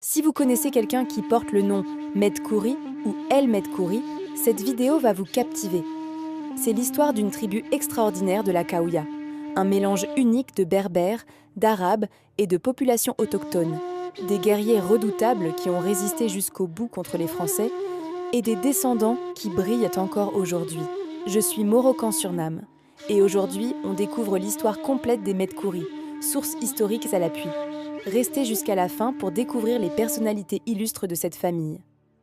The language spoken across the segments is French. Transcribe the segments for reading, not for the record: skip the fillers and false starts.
Si vous connaissez quelqu'un qui porte le nom Medkouri ou El Medkouri, cette vidéo va vous captiver. C'est l'histoire d'une tribu extraordinaire de la Kaouya, un mélange unique de berbères, d'arabes et de populations autochtones, des guerriers redoutables qui ont résisté jusqu'au bout contre les Français et des descendants qui brillent encore aujourd'hui. Je suis Morocan-sur-Nam et aujourd'hui on découvre l'histoire complète des Medkouri, sources historiques à l'appui. Restez jusqu'à la fin pour découvrir les personnalités illustres de cette famille.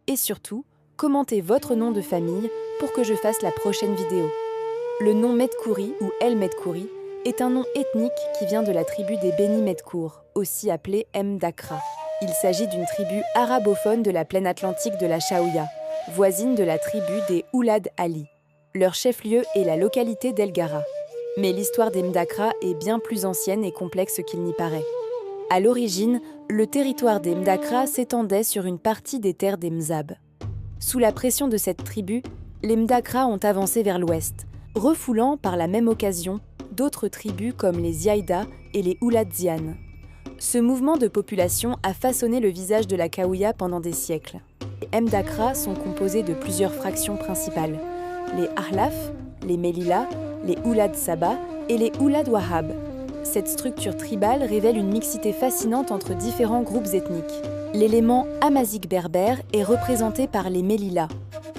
Et surtout, commentez votre nom de famille pour que je fasse la prochaine vidéo. Le nom Medkouri ou El Medkouri est un nom ethnique qui vient de la tribu des Beni Medkour, aussi appelée M'Dakra. Il s'agit d'une tribu arabophone de la plaine atlantique de la Chaouia, voisine de la tribu des Oulad Ali. Leur chef-lieu est la localité d'El Gara. Mais l'histoire des M'Dakra est bien plus ancienne et complexe qu'il n'y paraît. À l'origine, le territoire des M'Dakra s'étendait sur une partie des terres des Mzab. Sous la pression de cette tribu, les M'Dakra ont avancé vers l'ouest, refoulant par la même occasion d'autres tribus comme les Ziaïda et les Ouladzianes. Ce mouvement de population a façonné le visage de la Kaouya pendant des siècles. Les M'Dakra sont composés de plusieurs fractions principales, les Ahlaf, les Melilla, les Oulad Saba et les Oulad Wahab. Cette structure tribale révèle une mixité fascinante entre différents groupes ethniques. L'élément amazique berbère est représenté par les Melilla,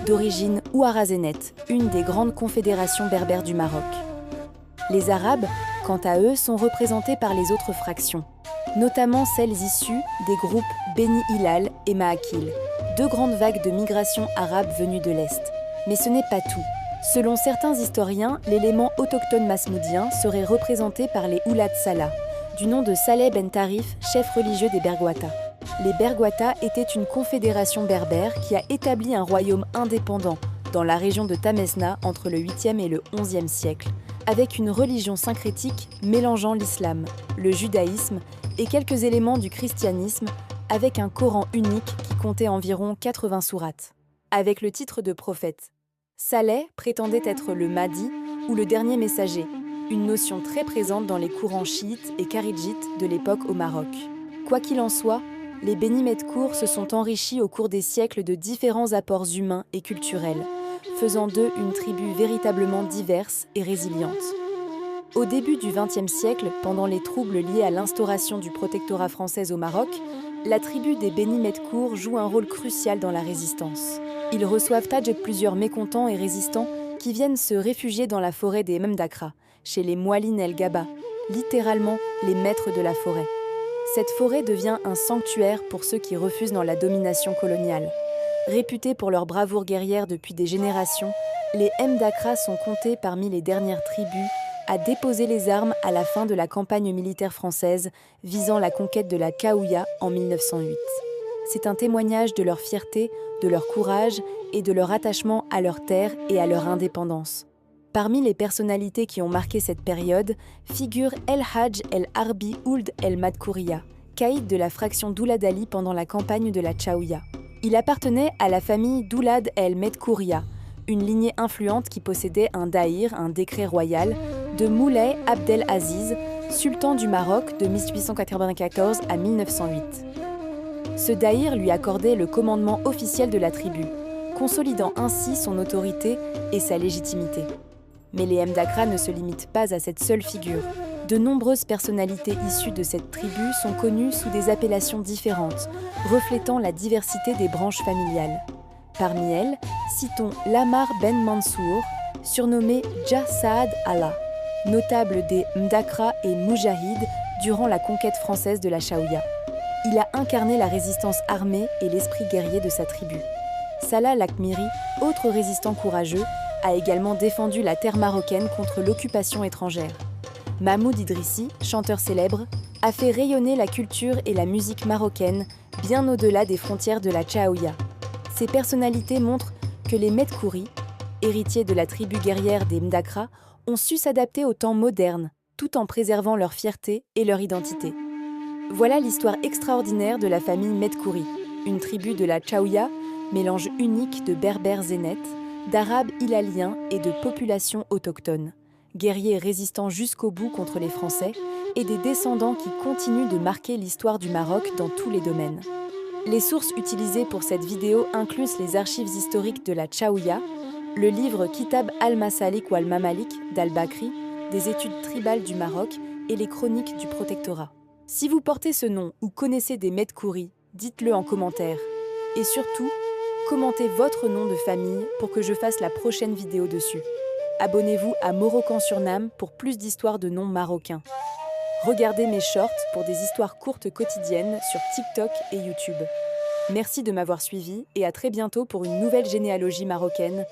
d'origine ouarazénète, une des grandes confédérations berbères du Maroc. Les Arabes, quant à eux, sont représentés par les autres fractions, notamment celles issues des groupes Beni Hilal et Maakil, deux grandes vagues de migration arabe venues de l'Est. Mais ce n'est pas tout. Selon certains historiens, l'élément autochtone masmoudien serait représenté par les Oulad Salah, du nom de Saleh ben Tarif, chef religieux des Bergouata. Les Bergouata étaient une confédération berbère qui a établi un royaume indépendant dans la région de Tamesna entre le 8e et le 11e siècle, avec une religion syncrétique mélangeant l'islam, le judaïsme et quelques éléments du christianisme, avec un Coran unique qui comptait environ 80 sourates. Avec le titre de prophète, Saleh prétendait être le Mahdi ou le dernier messager, une notion très présente dans les courants chiites et kharidjites de l'époque au Maroc. Quoi qu'il en soit, les Beni Medkour se sont enrichis au cours des siècles de différents apports humains et culturels, faisant d'eux une tribu véritablement diverse et résiliente. Au début du XXe siècle, pendant les troubles liés à l'instauration du protectorat français au Maroc, la tribu des Beni Medkour joue un rôle crucial dans la résistance. Ils reçoivent tadj plusieurs mécontents et résistants qui viennent se réfugier dans la forêt des M'Dakra, chez les Moualines El Gaba, littéralement les maîtres de la forêt. Cette forêt devient un sanctuaire pour ceux qui refusent dans la domination coloniale. Réputés pour leur bravoure guerrière depuis des générations, les M'Dakra sont comptés parmi les dernières tribus à déposer les armes à la fin de la campagne militaire française visant la conquête de la Kaouya en 1908. C'est un témoignage de leur fierté, de leur courage et de leur attachement à leur terre et à leur indépendance. Parmi les personnalités qui ont marqué cette période figure El Hadj El Arbi Ould El Madkouriya, caïd de la fraction d'Oulad Ali pendant la campagne de la Chaouia. Il appartenait à la famille d'Oulad El Medkouriya, une lignée influente qui possédait un daïr, un décret royal, de Moulay Abdel Aziz, sultan du Maroc de 1894 à 1908. Ce daïr lui accordait le commandement officiel de la tribu, consolidant ainsi son autorité et sa légitimité. Mais les M'Dakra ne se limitent pas à cette seule figure. De nombreuses personnalités issues de cette tribu sont connues sous des appellations différentes, reflétant la diversité des branches familiales. Parmi elles, citons Lamar Ben Mansour, surnommé Jah Saad Allah, notable des M'Dakra et Moujahid durant la conquête française de la Chaouia. Il a incarné la résistance armée et l'esprit guerrier de sa tribu. Salah Lakmiri, autre résistant courageux, a également défendu la terre marocaine contre l'occupation étrangère. Mahmoud Idrissi, chanteur célèbre, a fait rayonner la culture et la musique marocaine bien au-delà des frontières de la Chaouia. Ces personnalités montrent que les Medkouri, héritiers de la tribu guerrière des M'Dakra, ont su s'adapter aux temps modernes, tout en préservant leur fierté et leur identité. Voilà l'histoire extraordinaire de la famille Medkouri, une tribu de la Chaouia, mélange unique de berbères zénètes, d'arabes hilaliens et de populations autochtones, guerriers résistants jusqu'au bout contre les Français et des descendants qui continuent de marquer l'histoire du Maroc dans tous les domaines. Les sources utilisées pour cette vidéo incluent les archives historiques de la Chaouia, le livre Kitab al-Masalik ou al-Mamalik d'Al-Bakri, des études tribales du Maroc et les chroniques du protectorat. Si vous portez ce nom ou connaissez des Medkouri, dites-le en commentaire. Et surtout, commentez votre nom de famille pour que je fasse la prochaine vidéo dessus. Abonnez-vous à Morocan-sur-Nam pour plus d'histoires de noms marocains. Regardez mes shorts pour des histoires courtes quotidiennes sur TikTok et YouTube. Merci de m'avoir suivi et à très bientôt pour une nouvelle généalogie marocaine